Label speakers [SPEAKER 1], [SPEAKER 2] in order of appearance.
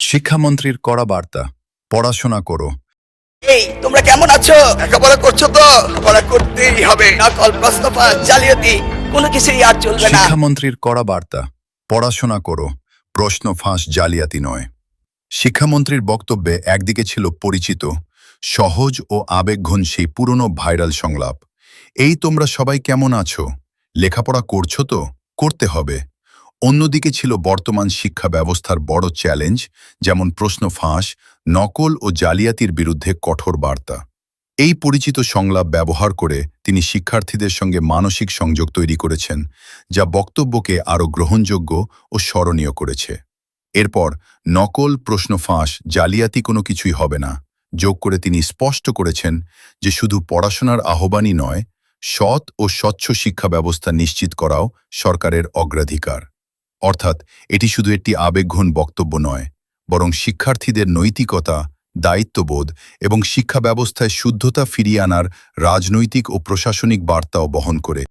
[SPEAKER 1] শিক্ষামন্ত্রীর কড়া বার্তা, পড়াশোনা করো।
[SPEAKER 2] এই তোমরা কেমন আছো? লেখাপড়া করছো তো? লেখাপড়া করতেই হবে, নকল প্রশ্ন ফাঁস জালিয়াতি কোনো কিছুই আর চলবে না।
[SPEAKER 1] শিক্ষামন্ত্রীর কড়া বার্তা, পড়াশোনা করো, প্রশ্ন ফাঁস জালিয়াতি নয়। শিক্ষামন্ত্রীর বক্তব্যে একদিকে ছিল পরিচিত, সহজ ও আবেগঘন সেই পুরনো ভাইরাল সংলাপ, এই তোমরা সবাই কেমন আছো, লেখাপড়া করছো তো, করতে হবে। অন্যদিকে ছিল বর্তমান শিক্ষা ব্যবস্থার বড় চ্যালেঞ্জ, যেমন প্রশ্ন ফাঁস, নকল ও জালিয়াতির বিরুদ্ধে কঠোর বার্তা। এই পরিচিত সংলাপ ব্যবহার করে তিনি শিক্ষার্থীদের সঙ্গে মানসিক সংযোগ তৈরি করেছেন, যা বক্তব্যকে আরও গ্রহণযোগ্য ও স্মরণীয় করেছে। এরপর নকল, প্রশ্ন ফাঁস, জালিয়াতি কোনো কিছুই হবে না যোগ করে তিনি স্পষ্ট করেছেন যে শুধু পড়াশোনার আহ্বানই নয়, সৎ ও স্বচ্ছ শিক্ষা ব্যবস্থা নিশ্চিত করাও সরকারের অগ্রাধিকার। অর্থাৎ এটি শুধু একটি আবেগঘন বক্তব্য নয়, বরং শিক্ষার্থীদের নৈতিকতা, দায়িত্ববোধ এবং শিক্ষা ব্যবস্থায় শুদ্ধতা ফিরিয়ে আনার রাজনৈতিক ও প্রশাসনিক বার্তাও বহন করে।